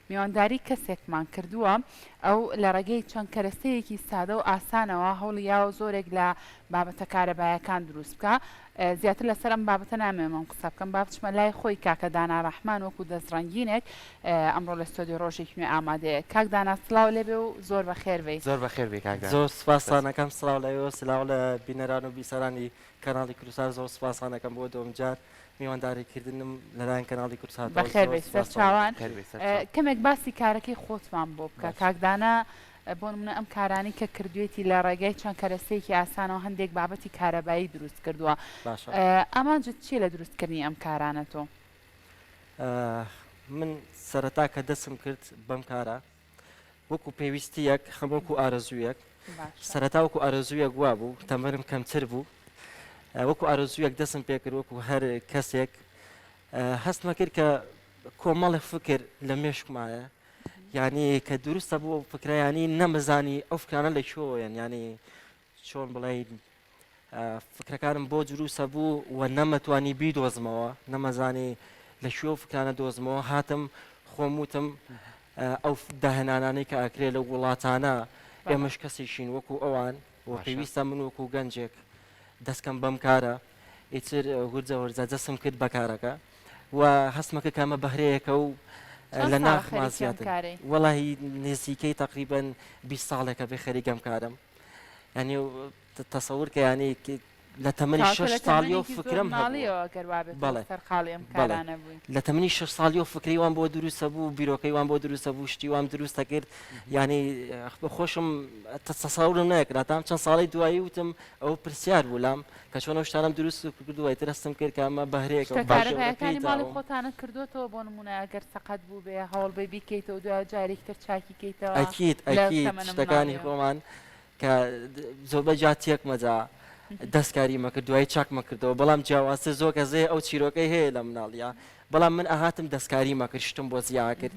میوانداری کەسێکمان کردووە ئەو لە ڕێگەی چەند کەرەستەیەکی سادە و ئاسانەوە هەوڵیاوە زۆرێک لە بابەتە کارەبایەکان دروست بکە. زیاتر لەسەر ئەم بابەتە نامێمەم قسە بکەم با بچمە لای خۆی کاکە دانا ڕەحمان وەکو دەستڕەنگینێک ئەمڕۆ لە ستۆدیۆ ڕۆژێکی نوێ ئامادەیە. کاک دانا سڵاو لێبێ و زۆر بەخێربێی. زۆر بەخێربێ کاک دانا. زۆر سوپاسانەکەم سڵاو لەوێ سلااو لە بینەران و بیسەرانی کەناڵی کورسار زۆر سوپاسانەکەم بۆ دۆمجار میوانداریکردنم لەلایەن کەناڵی کورسار. بەخێربێ سەر چاوان کەمێک باسی کارەکەی خۆتمان بۆ بکە. کاک دانا بۆ نمونە ئەم کارانی کە کردوێتی لە ڕێگەی چەند کەرەستەیەکی ئاسانەوە هەندێک بابەتی کارەبایی دروست کردووە. ئەمانجت چی لە دروستکردنی ئەم کارانە تۆ؟ من سەرەتا کە دەسم کرد بەم کارە وەکو پێویستیەک هەمووەکو ئارەزوویەک سەرەتا وەکو ئارەزوویەک وا بوو تەمەرم کەمتر بوو وەکو ئارەزوویەک دەسم پێکرد وەکو هەر کەسێک هەستمە کرد کە کۆمەڵی فکر لە مێشکمایە یعنی کە دروستە بوو فکرایانی نەمەزانی ئەو فکرانە لە چۆیان ینی چۆن بڵێ فکرەکانم بۆ دروستە بوو و نەمەتوانی بیدۆزمەوە نەمەزانی لە شوێ فکرانە دۆزمەوە هاتم خۆم وتم ئەو داهێنانانەی کە ئەکرێ لە وڵاتانە ئێمەش کەسێکین وەکو ئەوان و پێویستە من وەکو گەنجێک دەستکەم بەم کارە ئیتر وردە وەرزە دەستم کرد بەکارەکە و هەستمەکە کامە بەهرەیەکە و لە ناخما زیاتر وەڵی نزیکەی تقریبا 20 ساڵێکە بێ خەریکەم کارم ینی تەسەور کە ینی لە تەمەنی 6 ساڵی و فکرم لە تەمەنی 6 ساڵی و فکریوان بۆ دروستە بوو بیرۆکەیوان بۆ دروستە بوو شتیوان دروستە کرد ینی خۆشم تەسەورم نەکرا تام چەند ساڵی دوایی وتم ئەو پرسیار بوو لام کە چۆن شتانم دروست کردووە ترستم کرد کە ئەمە بەهرەیەەکانی ماڵی خۆتانە کردوەوە بۆ نمونە ئەگەر سەقەت بوو بێ هەوڵ بێ بیکەیتەوە دو جارێکتر چاکی کەیتەوە ئەکیید شتەکانی خۆمان کە زۆر بەجا تێک مەجا دەستکاری مەکرد دوای چاک مەکردەوە بەڵام جیاوازتر زۆر کەزێ ئەو چیرۆکەی هەیە لە مناڵە بەڵام من ئاهاتم دەستکاری مەکرد شتم بۆ زیاد کرد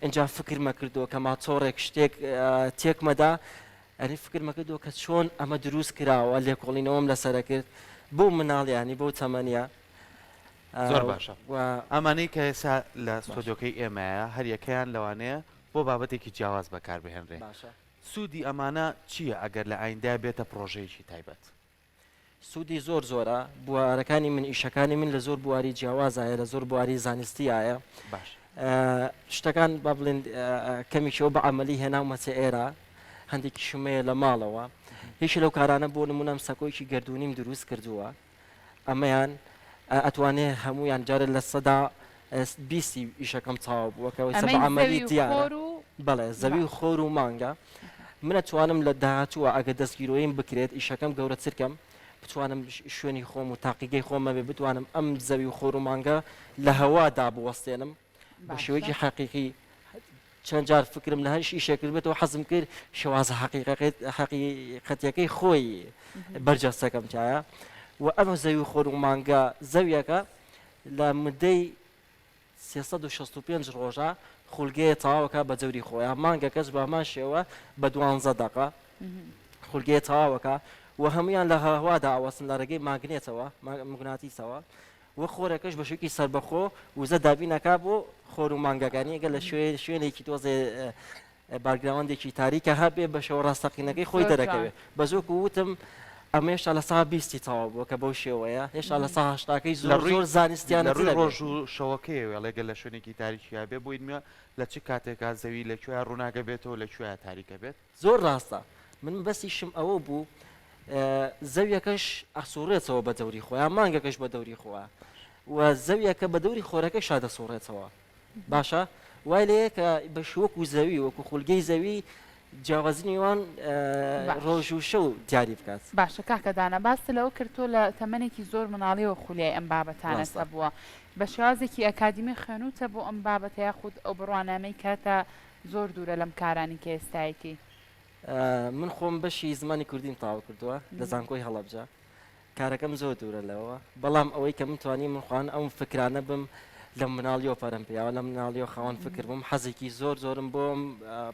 اینجا فکر مەکردەوە کە ماچۆڕێک شتێک تێک مەدا ئەنی فکر مەکردەوە کە چۆن ئەمە دروست کراوە لێکۆڵینەوەم لەسەرە کرد بۆ مناڵیانی بۆ تەمەنیە زۆر باشە ئەمانەی کە ئێستا لە ستۆدیۆکەی ئێمەیە هەر یەکەیان لەوانەیە بۆ بابەتێکی جیاواز بەکار بهێنرێ سوودی ئەمانە چییە ئەگەر لە ئایندا بێتە پرۆژەیەکی تایبەت؟ سوودی زۆر زۆرە بوارەکانی من ئیشەکانی من لە زۆر بواری جیاوازایە لە زۆر بواری زانستیایە باش شتەکان با بڵێن کەمیشەوە بە عملی هێناومەچە ئێرە هەندێکی شمەیە لە ماڵەوە هیچ لەو کارانە بۆ نمونەم سەکۆیکی گردردونیم دروست کردووە ئەمەیان ئەتوانێ هەمویان جارە لە سەدا 20 ئیشەکەم چاو بووەکەەوەی سەب عملی دیارە بەڵێ زەوی و خۆر و مانگە من ئەتوانم لە داهاتووە ئەگە دەستگیرۆیم بکرێت ئیشەکەم گەورە چرکەم بتوانم شوێنی خۆم و تاقیگەی خۆمە بێ بتوانم ئەم زەوی و خۆر و مانگە لە هەوادا بوەستێنم بە شێوەیەکی حەقیقی چەند جار فکرم لە هەرش ئیشێکرد بێتەوە حەزم کرد شێوازە حەقیقەتەکەی خۆی بەرجەستەکەم چایە و ئەمە زەوی و خۆر و مانگە زەویەکە لە مدەی 365 ڕۆژە خولگەیە تەواوەکە بە جەوری خۆیان مانگە کەس بەمان شێوە بە 12 دقە خولگەیە تەواوەکە و هەمویان لە هەوادا ئاوەسن لە ڕێگەی ماگنێتەوە مگناتیسەوە و خۆرەکەش بە شوکی سربەخۆ وزە دابینەکە بۆ خۆر و مانگەکانی ئەگە لە شوێنێکی تۆزێ بارگراوەندێکی تاریکە هەبێ بە شەوە ڕاستەقینەکەی خۆی دەرەکەوێت بە زۆک وتم ئەمە هێشتا لە سا 20 تەواو بووە کە بەو شێوەیە هێشتا لە سا هەشتاکەی زۆر زانستیان ڕووی ڕۆژ و شەوەکەی لەگە لە شوێنێکی تاریکیا بێ بۆینمە لە چ کاتێکا زەوی لەکوێ ڕووناکە بێتەوە لەکوێ تاریکە بێت زۆر ڕاستە من بەسی شم ئەوە بوو زەویەکەش ئەسوڕێتەوە بە دەوری خۆیان مانگەکەش بە دەوری خۆە و زەویەکە بە دەوری خۆرەکە شادەسوڕێتەوە باشە وای لەیە کە بە شوەکو زەوی وەکو خولگەی زەوی جیاوازنیوان ڕۆژ و شەو دیاری بکات باشە کاکە دانا باس لەوە کردتۆ لە تەمەنێکی زۆر مناڵیەوە خولیای ئەم بابەتانە بووە بە شێوازێکی ئەکادمی خوێنوتە بۆ ئەم بابەتە یاخود ئەو بڕوانامەی کاتە زۆر دوورە لەم کارانی کە ئێستایەتی من خۆم بەشی زمانی کوردیم تاوا کردووە لە زانکۆی هەڵەبجە کارەکەم زۆر دوورە لەوە بەڵام ئەوەی کە منتوانی من خوان ئەم فکرانە بم لە مناڵیەوە پەرەمپیاوە لە مناڵیەوە خاوەن فکر بووم حەزێکی زۆرم بۆم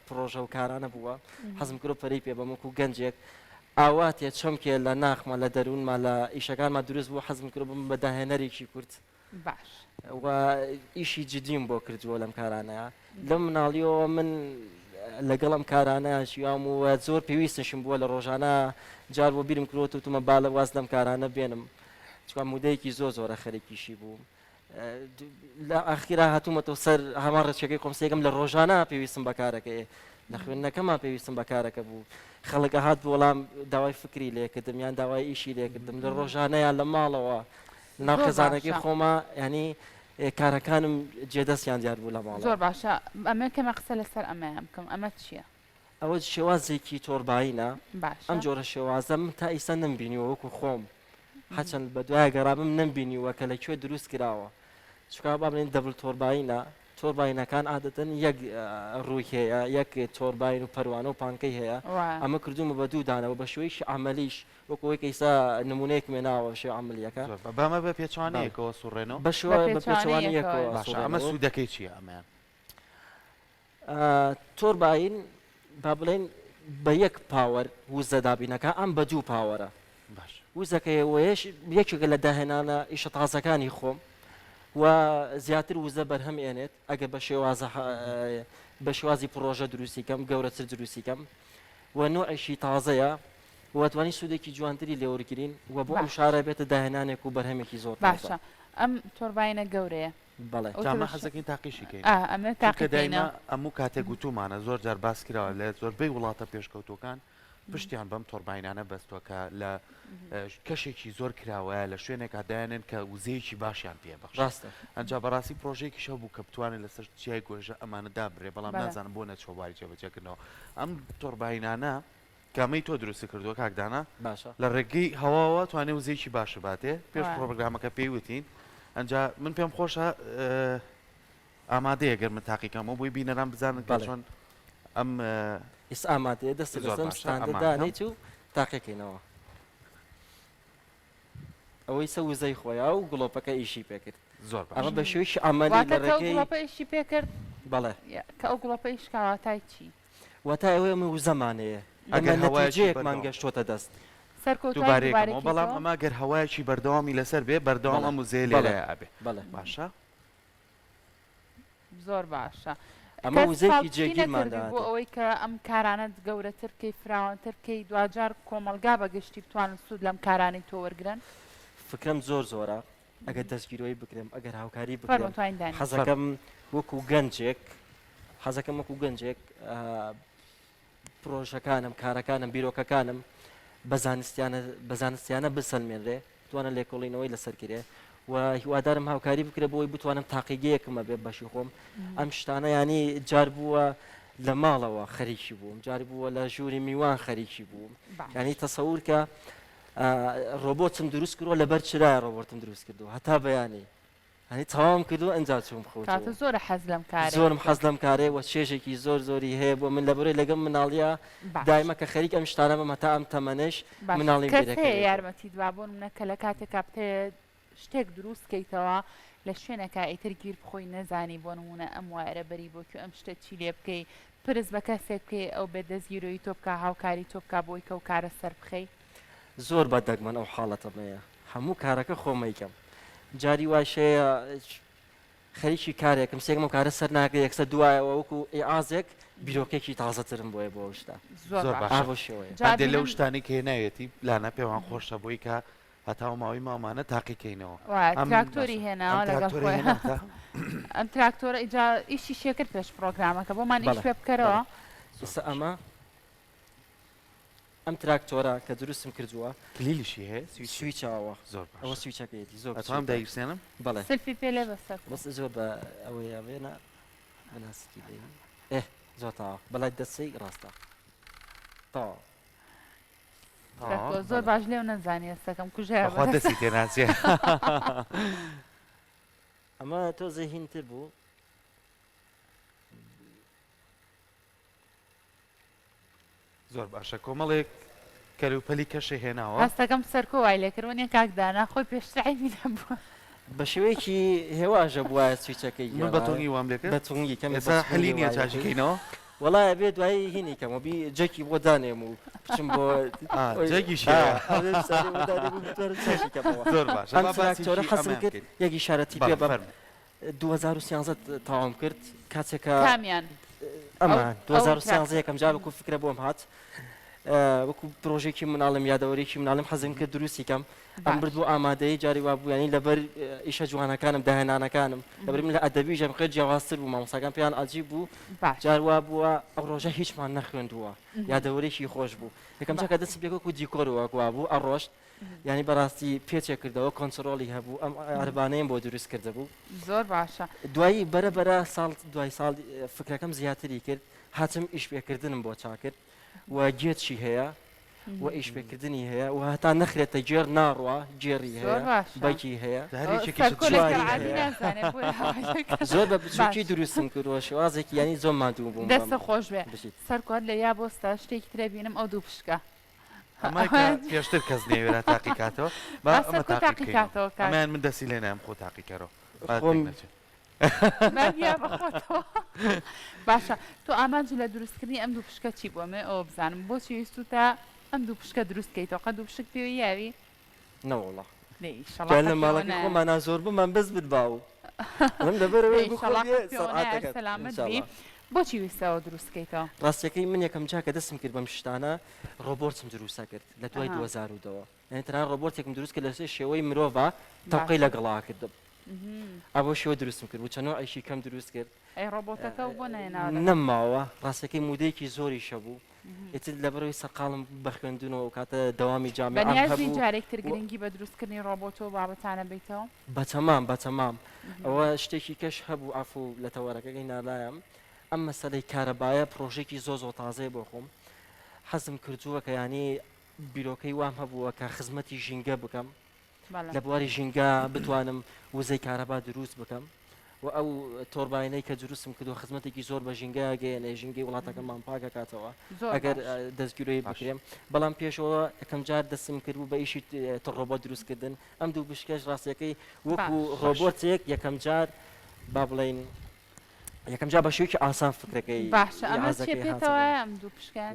پرۆژە و کارانە بووە حەزم کرد پەرەی پێ بەم وەکو گەنجێک ئاواتێ چەمکێ لە ناخمە لە دەروونمە لە ئیشەکانمان دروست بوو حەزم کرد بم بە داهێنەرێکی کورد باش و ئیشی جدیم بۆ کردووە لەم کارانەیە لەم مناڵیەوە من لەگەڵم کارانە ژیام و زۆر پێویستشم بووە لە ڕۆژانە جار بۆ بیرم کرۆ وتمە با لە واز لەم کارانە بێنم چکان مودەیەکی زۆرە خەرێکیشی بوو لە ئاخیرا هاتوومەتەوە سەر هەمان ڕێچەکەی کۆمسیەکەم لە ڕۆژانە پێویستم بەکارەکەی لە خوێندنەکەمان پێویستم بەکارەکە بوو خەڵک هات بۆ وەڵام داوای فکری لێکردم یان داوای ئیشی لێکردم لە ڕۆژانەیان لە ماڵەوە ناو خێزانەکەی خۆما ینی کارەکانم جێدەستیان دیار بوو لە ماڵ زۆر باشە ئەمە کەمە قسە لەسەر ئەمەیە بکەم ئەمە چییە؟ ئەوە شێوازێکی تۆربایینە باش ئەم جۆرە شێوازە من تا ئیستا نمبینیوە وەکو خۆم هەچەند بە دوای گەڕامم نمبینیوە کە لەکوێ دروست کراوە چکا با بڵێن دەبل تۆربایینە تۆرباینەکان عادەتەن یەک ڕووی هەیە یەک تۆرباین و پەروانە و پانکەی هەیە ئەمە کردومە بە دوو دانەوە بە شێوەیەکی عەمەلیش وەکەوەی کە ئیستا نمونەیەک مێناوە شێوە عەمەلیەکە بەمە بە پێچوانەیەکەوە سوڕێنەوە بە شێوە بە پێچوانەیەکەوە باشە ئەمە سوودەکەی چییە ئەمەیان تۆرباین با بڵێن بە یەک پاوەەر وزە دابینەکە ئەم بە دوو پاوەرە باش وزەکەیەوەیەش یەکێکە لە داهێنانە ئیشە تازەکانی خۆم و زیاتر وزە بەرهەم ئێنێت ئەگە بە شێوازی پرۆژە دروستیکەم گەورەتر دروستیکەم و نوعیشی تازەیە وەتوانی سوودێکی جوانتری لێوەرگرین و بۆ ئەم شارە بێتە داهێنانێک و بەرهەمێکی زۆر باشە ئەم تۆرباینە گەورەیە بەڵێ تامە حەزەکەین تاقیشیکەین ئەمە تاقیدەینە ئەموو کاتێک گوتومانە زۆر جار باس کراوە لە زۆربەی وڵاتە پێشکەوتوەکان پشتیان بەم تۆرباینانە بەستووەکە لە کەشێکی زۆر کراوەیە لە شوێنێکا دایانن کە وزەیەکی باشیان پێبەخش ڕاستە ئەنجا بەڕاستی پرۆژەیەکی شەو بوو کە بتوانێت لەسەر چیای گۆژە ئەمانە دابرێ بەڵام نازانم بۆ نەچۆواری جێبەجێکردنەوە ئەم تۆرباینانە کامەی تۆ دروستی کردووە کاکدانە باشە لە ڕێگەی هەواوە توانێت وزەیەکی باشە باتێ پێش پرۆگرامەکە پێی وتین ئەنجا من پێم خۆشە ئامادەیە گەر من تاقیکەمەوە بۆی بینەران بزانن کە چۆن ئەم ئیس ئامادەیە دەست لەسەم ستاندەدانیت و تاقیەکەینەوە ئەوەی سە وزەی خۆیە و گڵۆپەکە ئیشی پێکرد زۆر ئەمە بە شێوەیەکی ئەمەلی لە ڕێگەی گڵۆپەیشی پێکرد بەڵێ کە ئەو گڵۆپەیش کاواتای چی واتای ئەوەیە من وزەمانەیە ئەگەر نەتیجەیەکمان گەشتۆتە دەست دووبارێکەوە بەڵام ئەما گەر هەوایەکی بەردەوامی لەسەر بێ بەردەوام ئەم وزەیە لێرەیە ئەبێ بەڵێ باشە زۆر باشە ئەمە وزەیەکی جێگیرماندا بۆ ئەوەی کە ئەم کارانت گەورەتر بکەی فراوانتر بکەی دوجار کۆمەلگا بەگشتی بتوانن سوود لەم کارانی تۆ وەرگرن فکرم زۆر ئەگەر دەستگیرۆی بکرێم ئەگەر هاوکاری بکەم فەرمووتوانین حەزەکەم وەکو گەنجێک حەزەکەم وەکو گەنجێک پرۆژەکانم کارەکانم بیرۆکەکانم بە زانستیانە بسەلمێنرێ توانە لێکۆڵینەوەی لەسەرکرێ و هیوادارم هاوکاری بکرێ بۆی بتوانم تاقیگەیەکمە بێ بەشی خۆم ئەم شتانە ینی جار بووە لە ماڵەوە خەریکی بووم جار بووە لە ژووری میوان خەریکی بووم ینی تەسەور کە ڕۆبۆتم دروست کردووە لەبەر چرای ڕۆبۆتم دروست کردو هەتا بەیانی هەنی تەواوم کردو ئەنجا چوم خۆ زۆر حەز لەم کارە زۆرم حەز لەم کارێ وە چێژێکی زۆری هەیە بۆ من لەبەرەوەی لەگەم مناڵیە دایمە کە خەریک ئەم شتانە بەم هەتا ئەم تەمەنش مناڵی یارمەتی دوابوون منە کە لە کاتێکا بتێ شتێک دروست کەیتەوە لە شوێنەکە ئیتر گیر بخۆی نەزانی بۆ نمونە ئەم وایرە بەری بۆکو ئەم شتە چی لێ بکەی پرس بە کەسێک بکەی ئەو بێدەستگیرۆی تۆ بکە هاوکاری تۆ بکە بۆی کە و کارە سەر بخەی زۆر بە دەگمەن ئەو حاڵەتەمەیە هەموو کارەکە خۆمەیکەم جاری واشەیە خەریکی کارێکم سێکم کارە سەر ناکە یەکسە دوایەوە وەکو ئازێک بیرۆکێکی تازەترم بۆیە بۆ شتا زۆر باشە لەو شتانی کە هێنایەتی لانا پێوان خۆشە بۆی کە هەتاو ماوەی مامانە تاقیکەینەوە تراکتۆری هێناوە لەگەڵ خۆی ئەم تراکتۆرە ئیجا ئیشی شێکرد پێش پرۆگرامەکە بۆمان ئیش پێ بکەرەوە ئەمە ئەم تراکتۆرە کە دروستم کردووە کلیلیشی هەیە سویچاوە زۆر ئەوە سویچەکەیەتی زۆر ئەتوانم دایرسێنم بەڵێ سلفی پێ لێ بەسەر بەس زۆر بە ئەوەیە بێنە بەناسکی دێ زۆر تاوە بەلای دەستەی ڕاستە تاوە زۆر باش لێو نەزانی ئێستەکەم کوژە دەستی تێناچێ ئەمە تۆ زەهینتر بوو زۆر باشە کۆمەڵێک کەلوپەلی کەشە هێناوە هەستەکەم سەرکۆ وای لێکردوە کاکدانا خۆی پێشترعی میدە بووە بە شێوەیەکی هێواژە بووە سویچەکەی من بەتۆنگی وام لێکرد بەتۆنگی کەم ئێستا هەلی نییە چاژەکەینەوە وەڵایە بێ دوایی هینی کەمەبی جەکی بۆ دانێم و بچم بۆ جێگیشە زۆر باش تۆرە حەزم کرد یەکی شارەتی پێ بە 2013 تاوام کرد کاتێکە کامیان ئەمە 2013 یەکەم جار وەکو فکرە بۆم هات وەکو پرۆژێکی مناڵم یادەوەرێکی مناڵم حەزم کرد دروستی کەم ئەم برد بۆ ئامادەی جاری وا بوو ینی لەبەر ئیشە جوانەکانم داهێنانەکانم لەبەر من لە ئەدەبی ژەم خێر جیاوازتر بوو مامۆستاکان پێیان ئاجی بوو جار وا بووە ئەو ڕۆژە هیچمان نەخوێندووە یادەوەرێکی خۆش بوو یەکەم جا کە دەست پێک وەکو دیکۆرەوە وا بوو ئەڕۆشت ینی بەڕاستی پێچێک کردەوە کۆنتترۆلی هەبوو ئەم ئەربانەیەم بۆ دروست کردەبوو زۆر باشە دوایی بەرەبەرە ساڵ دوای ساڵ فکرەکەم زیاتری کرد هاتم ئیش پێکردنم بۆ چاکرد و گێتشی هەیە و ئیش پێکردنی هەیە و هەتا نەخرێتە گێر ناڕوە گێڕی هەیە بەکی هەیە زۆر بە بچووکی دروستم کردوە شێوازێکی ینی زۆر مادوو بووم دەستە خۆش بێ سەرکات لە یا بۆستا شتێکی ترە بینم ئەو دوو پشکە پێشتر کەس نێوێرە تاقیکاتەوە ئەمان من دەسی لێ نام خۆ تاقیکەرەوە باشە تۆ ئامانجی لە دروستکردنی ئەم دوو پشکە چی بۆمێ ئەوە بزانم بۆچی ویستو تا ئەم دوو پشکە دروستکەیتەوە قەت دوو پشک پێوی یاوی نەوەڵە لە ماڵەکە خۆمانە زۆر بمان بەس بدباو سەلامەت بی بۆچی ویستەوە دروستکەیتەوە ڕاستیەکەی من یەکەم جا کە دەستم کرد بەم شتانە ڕۆبۆرتم دروستە کرد لە دوای 2010ەوە یعنی تەنها ڕۆبۆرتێکم دروست کرد لەسێ شێوەی مرۆڤ تەوقەی لەگەڵا کردم ئەوە شێوە دروستم کرد و چەنەوە ئەیشی کەم دروست کرد ڕۆبۆتەکە بۆ نەماوە ڕاستەکەی مودەیەکی زۆری شەبوو ئێتر لەبەرەوەی سەرقاڵم بە خوێندنەوە کاتە دەوامی جامعی جارێکتر گرنگی بە دروستکردنی ڕۆبۆتۆ بابەتانە بیتەوە بەتەمام ئەوە شتێکی کەش هەبوو ئافو لە تەوەرەکەی نالایم ئەم مەسەلەی کارەبایە پرۆژێکی زۆ تازەی بۆ خۆم حەزم کردووە کە ینی بیرۆکەی وام هەبووە کە خزمەتی ژینگە بکەم لە بواری ژینگە بتوانم وزەی کارەبا دروست بکەم و ئەو تۆرباینەی کە دروستم کردو خزمەتێکی زۆر بە ژینگە گەیەنێ ژینگەی وڵاتەکەمان پاکە کاتەوە ئەگەر دەستگیرۆی بکرێم بەڵام پێشەوە یەکەم جار دەستم کرد بوو بە ئیشی ڕۆبۆت دروستکردن ئەم دوو بشکەش ڕاستیەکەی وەکو ڕۆبۆتێک یەکەم جار با بڵین یەکەم جا بە شوێکی ئاسان فکرەکەی باشە ئەمە پێێتەوە ئەم دوو پشکیان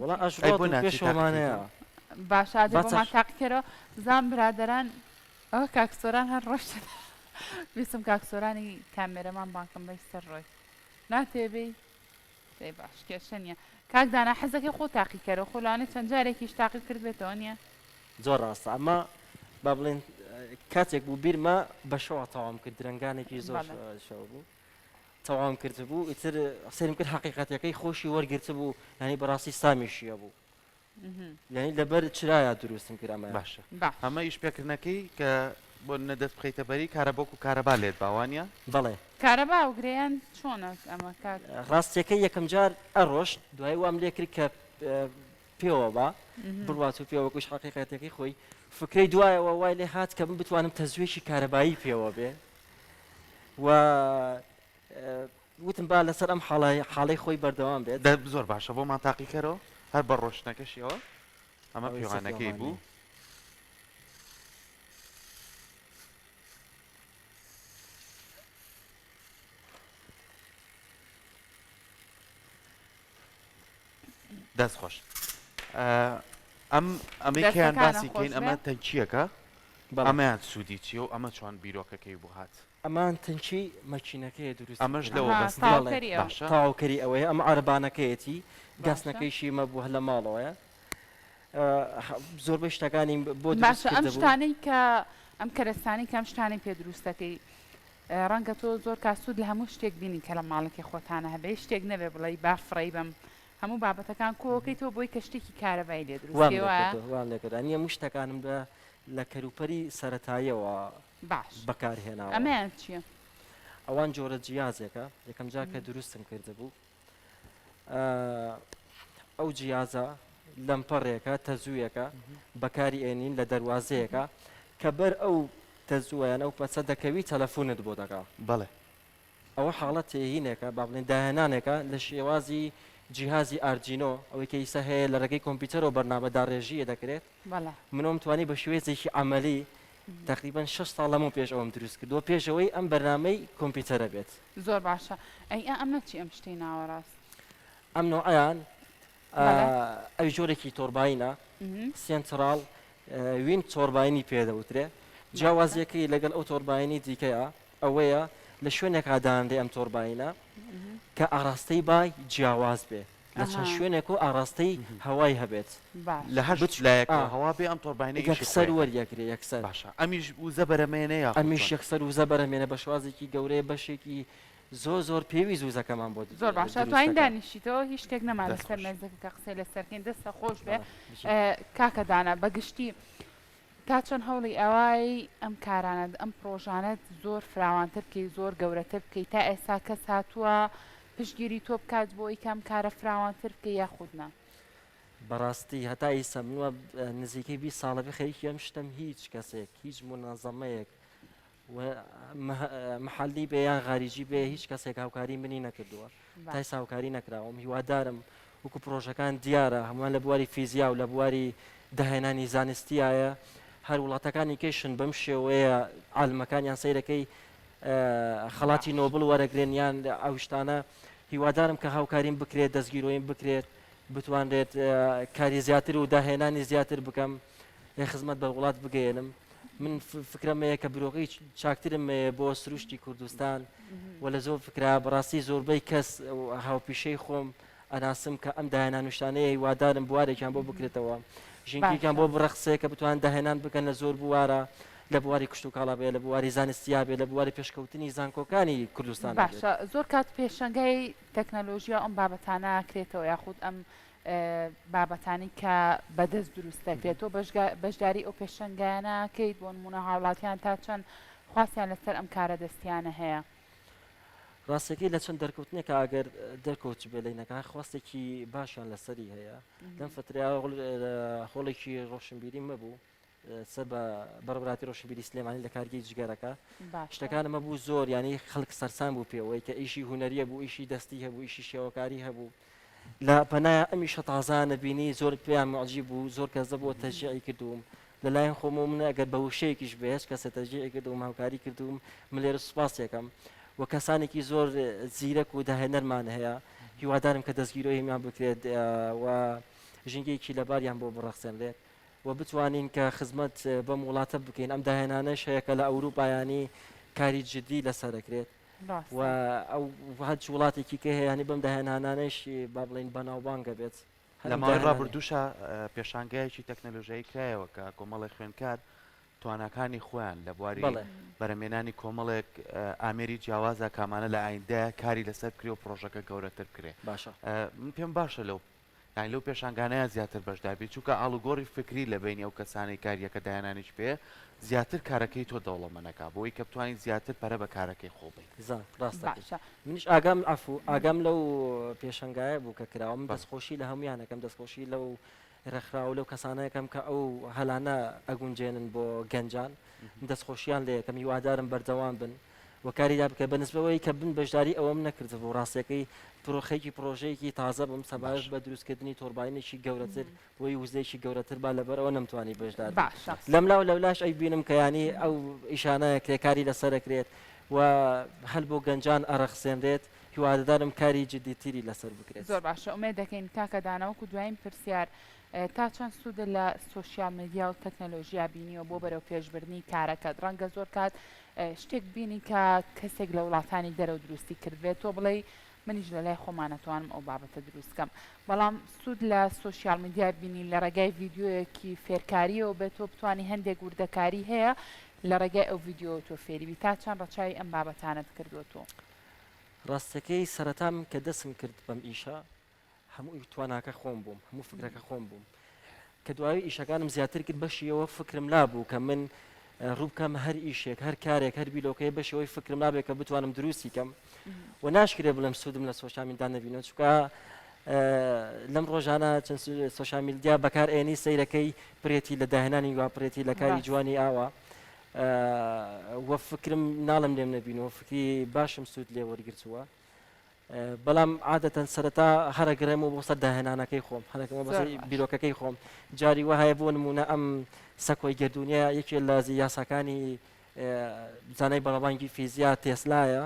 پێشۆمانەیە باشە بۆمان تاقیکەرەوە زان برادەران ئەوە کاکسۆران هەر ڕۆشتن ویستم کاکسۆرانی کامێرەمان بانکم بەی سەر ڕۆی ناتێبی دەی باش کێشە نیە کاکدانا حەزەکەی خۆ تاقیکەرەوە خۆلانێت چەند جارێکیش تاقی کرد بێتەوە نییە زۆر ڕاستە ئەمە با بڵێن کاتێک بوو بیرمە بەشەوە تەواوم کرد درنگانێکی زۆر شەو بوو تەواوم کرد بوو ئیتر سێرم کرد حقیقەتەکەی خۆشی وەرگرتە بوو ینی بەڕاستی سامیشیە بوو یعنی لەبەر چرایە دروستم کرد ئەمە باشە ئەمە ئیش پێکردنەکەی کە بۆ نەدەست بخەیتە بەری کارەبۆک و کارەبا لێت باوانە بەڵێ کارەبا و گرێیان چۆنە ئەمە ڕاستیەکەی یەکەم جار ئەڕۆشت دوای وام لێ کرد کە پێوە بە بڕات و پێوەکوش حقیقەتەکەی خۆی فکرەی دوایەوە وای لێ هات کە من بتوانم تەزوێشی کارەبایی پێوە بێ و وتم با لەسەر ئەم حاڵەی خۆی بەردەوام بێت زۆر باشە بۆمان تاقیکەرەوە هەر بە ڕۆشنەکەشیەوە ئەمە پیوانەکەی بوو دەست خۆش ئەمەیان باسی کەین ئەمە تەنچیەکە ئەمەیان سوودی چیە و ئەمە چۆن بیرۆکەکەی بوو هات ئەمان تەنچی مەچینەکەی دروست ئەمەش لەوە تاواکەری ئەوەیە ئەمە عربانەکەیەتی گاسنەکەیشی مەبوو لە ماڵەوەیە زۆربەی شتەکانی بۆ ئەم شتانەی کە ئەم کەرەستانی کەم شتانی پێ دروستەکەی ڕەنگە تۆ زۆر کاسوود لە هەموو شتێک بینی کە لە ماڵێکی خۆتانە هەبێ شتێک نەبێ بڵێ بافڕی بم هەموو بابەتەکان کۆکەی تۆ بۆی کە شتێکی کارەبای لێ دروستوان هەموو شتەکانم لە کەروپەری سەرەتاییەوە باش بەکارهێناوە ئەمەیان چییە؟ ئەوان جۆرە جیازێکە یەکەم جار کە دروستم کرده بوو ئەو جیازە لەمپەڕێکە تەزوویەکە بەکاری ئێنین لە دەواازەیەەکە کە بەر ئەو تەزوویان ئەو پەچە دەکەوی تەلەفۆنت بۆ دەکا بەڵێ ئەوە حاڵەت تێهینێکە با بڵێن داهێنانێکە لە شێوازی جیهازی ئارجینۆ ئەوەی کە ئیسا هەیە لە ڕێگەی کۆمپیوتەرەوە بەرنامەدا ڕێژیە دەکرێت منۆم توانی بە شوێزێکی عملی تقریبا 6 ساڵ لەمە پێش ئەوم دروست کردووە پێشەوەی ئەم بەرنامەی کۆمپیوتەرە بێت زۆر باشە ئەی ئەمە چی ئەم شتەی ناوەڕاست ئەم نوعیان ئەوی جۆرێکی تۆرباینە سێنترال وین تۆرباینی پێدەوترێ جیاوازیەکەی لەگەڵ ئەو تۆرباینی دیکەیە ئەوەیە لە شوێنێکا دانرێ ئەم تۆرباینە کە ئاراستەی بای جیاواز بێ لە چەند شوێنێک و ئاراستەی هەوای هەبێت لە هەر لایەک هەوا بێ ئەم تۆرباینە یەکسەر وەریەگرێ یەکسەر باشە ئەمیش وزە بەرەمێنەیە ئەمیش یەکسەر وزە بەرەمێنە بە شوازێکی گەورەیە بەشێکی زۆر پێویست وزەکەمان بۆ زۆر باشە توانین دانیشتیتەوە هیچ شتێک نەما لەسەر مێزەکە کە قسەی لەسەرکەین دەستە خۆش بێ کاکە دانا بەگشتی تا چەند هەوڵی ئەوای ئەم کارانە ئەم پرۆژانت زۆر فراوانتر بکەی زۆر گەورەتر بکەیت تا ئێستا کەس هاتووە پشتگیری تۆ بکات بۆ ئەی کام کارە فراوانتر بکەی یاخودنا بەڕاستی هەتا ئیسا منوە نزیکەی 20 ساڵە بخەریکی ئەم شتم هیچ کەسێک هیچ منەظەمەیەک محەلی بێ یان غاریجی بێ هیچ کەسێک هاوکاری منی نەکردووە تای هاوکاری نەکراوم هیوادارم وەکو پرۆژەکان دیارە هەمووان لە بواری فیزیا و لە بواری داهێنانی زانستیایە هەر وڵاتەکانی کەشن بەم شێوەیە عالمەکانیان سەیرەکەی خەڵاتی نۆبل وەرەگرێن یان ئەو شتانە هیوادارم کە هاوکاریم بکرێت دەستگیرۆیم بکرێت بتوانرێت کاری زیاتر و داهێنانی زیاتر بکەم خزمەت بە وڵات بگەێنم من فکرەمەیە کە برۆقی چاکترم بۆ سروشتی کوردستان و لە زۆر فکرا بەڕاستی زۆربەی کەس هاوپیشەی خۆم ئەناسم کە ئەم داهێنانوشتانەیە هیوادارم بوارێکیان بۆ بکرێتەوە ژینگیان بۆ بڕەخسەیە کە بتوان داهێنان بکەن لە زۆر بوارە لە بواری کشت و کاڵا بێ لە بواری زانستیا بێ لە بواری پێشکەوتنی زانکۆکانی کوردستان باشە زۆر کات پێشەنگای تەکنەلۆژیا ئەم بابەتانە کرێتەوە یاخود ئەم بابەتانی کە بەدەست دروست دەکرێتەوە بەشداری ئەو پێشەنگایانە کەیت بۆ نمونە هاوڵاتیان تا چەند خواستیان لەسەر ئەم کارە دەستیانە هەیە ڕاستەکەی لە چەند دەرکەوتنێکە ئەگەر دەرکەوت بێلینەکە خواستێکی باشیان لەسەری هەیە لەم فتریا خۆڵێکی ڕۆشنبیری مەبوو سەر بە بەڕبراتی ڕۆشنبیری سلێمانی لە کارگەی جگەرەکە شتەکانمە بوو زۆر ینی خەڵک سەرسان بوو پێوەی کە ئیشی هوەریە بوو ئیشی دەستی هەبوو ئیشی شێوەکاری هەبوو لە پەنایە ئەمی شەتازانە بینی زۆر پێیان معجی بوو زۆر کەس بۆ تەشجیعی کردوم لەلایەن خۆمە من ئەگەر بە وشەیەکیش بێش کەسە تەشجیعی کردوم هاوکاری کردوم من لێرە سوپاس یەکەم و کەسانێکی زۆر زیرەک و داهێنەرمان هەیە هیوادارم کە دەستگیرۆی هەمیان بکرێت و ژینگەیەکی لەباریان بۆ بڕەخسێنرێت و بتوانین کە خزمەت بەم وڵاتە بکەین ئەم داهێنانەش هەیە کە لە ئەوروپایانی کاری جدی لەسەرەکرێت و ئەو هەچ وڵاتێکی کە هەیەانی بەم داهێنانانەش با بڵین بەناوبانگە بێت لە ماوەی ڕابردووشە پێشانگایەکی تەکنەلۆژیایی کرایەوە کە کۆمەڵی خوێندکار توانەکانی خۆیان لە بواری بەرەمێنانی کۆمەڵێک ئامێری جیاوازە کامانە لە ئایندە کاری لەسەر بکرێ و پرۆژەکە گەورەتر بکرێ باشە من پێم باشە لەو یان لەو پێشانگانەیە زیاتر بەشداربێت چونکە ئاڵوگۆڕی فکری لە بینی ئەو کەسانی کاریەکە دایانانیش پێ زیاتر کارەکەی تۆ دەوڵەمەنەکە بۆی کە بتوانین زیاتر پەرە بە کارەکەی خۆ بێت ڕاستە منیش ئاگام ئەفو ئاگام لەو پێشەنگایە بوو کە کراوە من دەستخۆشی لە هەمویانەکەم دەستخۆشی لەو ڕێکخراوە لەو کەسانەکەم کە ئەو هەلانە ئەگونجێنن بۆ گەنجان دەستخۆشییان لێ یەکەم هیوادارم بەردەوام بن وەکاریدا بکە بەنسبەوەی کە بن بەشداری ئەوەم نەکرد بۆ ڕاستەکەی پرۆژەیەکی تازە بم سەبارەت بە دروستکردنی تۆرباینێکی گەورەتر بۆی وزەیەکی گەورەتر با لەبەرەوە نەمتوانی بەشدار لەم لاو لەولاش ئەی بینم کە ینی ئەو ئیشانە کرێکاری لەسەرەکرێت و هەل بۆ گەنجان ئەرەخسێنرێت هیوادارم کاری جدیتری لەسەر بکرێت زۆر باشە ئومێد دەکەین کاکە داناوەکو دوایین پرسیار تا چەند سوودە لە سۆشیال میدیا و تەکنەلۆژیا بینیەوە بۆ بەرەو پێشبردننی کارەکەت ڕەنگە زۆر کات شتێک بینی کە کەسێک لە وڵاتانی دەرەوە دروستی کردوێت تۆ بڵێ منیش لە لای خۆمانەتوانم ئەو بابەتە دروستکەم بەڵام سوود لە سۆشیال میدیا بینی لە ڕێگای ڤیددیۆیەکی فێرکاریەوە بێت تۆ بتوانانی هەندێک وردەکاری هەیە لە ڕێگای ئەو ڤیددیۆ تۆ فێریوی تا چەند ڕەچاوی ئەم بابەتانت کردووە تۆ ڕاستەکەی سەرەتام کە دەسم کرد بەم ئیشە هەموو تواناکە خۆم بووم هەموو فکرەکە خۆم بووم کە دوایی ئیشەکانم زیاتر کرد بەشیەوە فکرم لابوو کە من ڕووبکەم هەر ئیشێک هەر کارێک هەر بیلۆکەیە بەشەوەی فکرم نابێت کە بتوانم دروستی کەم و ناشکرێ بڵێم سوودم لە سۆشیال میدیا نەبینێت چونکە لەم ڕۆژانە چەند سۆشیال میدیا بەکار ئێنی سەیرەکەی پرێتی لە داهێنانی وا پرێتی لە کاری جوانی ئاوە وە فکرم ناڵم لێم نەبینەوە فکری باشم سوود لێ وەرگرتووە بەڵام عادەتەن سەرەتا هەرەگرێمەوە بۆ سەر داهێنانەکەی خۆم هەرەکەمە بەسەر بیرۆکەکەی خۆم جاری وە هەیە بۆ نمونە ئەم سەکۆی گردونیە یەکێ لە یاساکانی زانای بەڵەبانگی فیزیا تێسلایە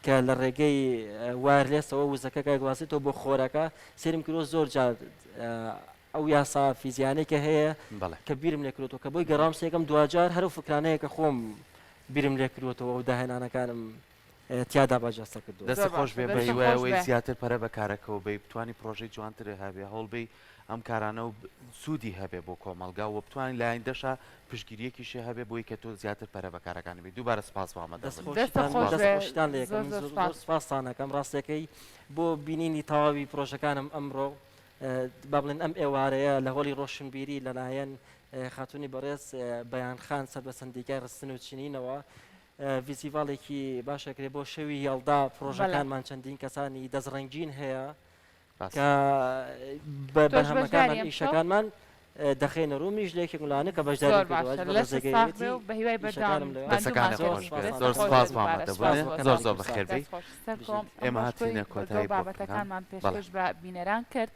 کە لە ڕێگەی وایرلێسەوە وزەکە گوازێتەوە بۆ خۆرەکە سێرم کرۆ زۆر جار ئەو یاسا فیزیانێکە هەیە کە بیرم لێکرێتەوە کە بۆی گەڕام سێکم دوجار هەرو فکرانەیە کە خۆم بیرم لێکرێتەوە و داهێنانەکانم تیادا باجاستە کردو دەست خۆش بێ بەیوەوەی زیاتر پەرە بەکارەکەەوە بێ بتوانانی پرۆژەی جوانتر هەبێ هەڵبی ئەم کارانە و سوودی هەبێ بۆ کۆمەلگا و بتوانین لایەن دەشا پشگیریەکیشی هەبێ بۆی کە تۆ زیاتر پەرە بەکارەکانی بێ دووبارە سپاس وامەدەستخۆشتان لەکەم زۆر سپاسانەکەم ڕاستەکەی بۆ بینینی تەواوی پرۆژەکانم ئەمڕۆ با بڵێن ئەم ئێوارەیە لە هۆڵی ڕۆشنبیری لەلایەن خاتونی بەڕێز بەیانخان سەربەسەندیگای ڕستن و چینینەوە ڤیزیڤالێکی باشەکرێ بۆ شەوی هێڵدا پرۆژەکانمان چەندین کەسانی دەستڕەنگین هەیە کە بەرهەمەکانمان ئیشەکانمان دەخێنە ڕوو میش لێکی گوڵانە کە بەشداری زۆر سپاس زۆر زۆر بەخێر بێ ئێمە هاتینە کۆتایی بابەتەکانمان پێشکەش بە بینەران کرد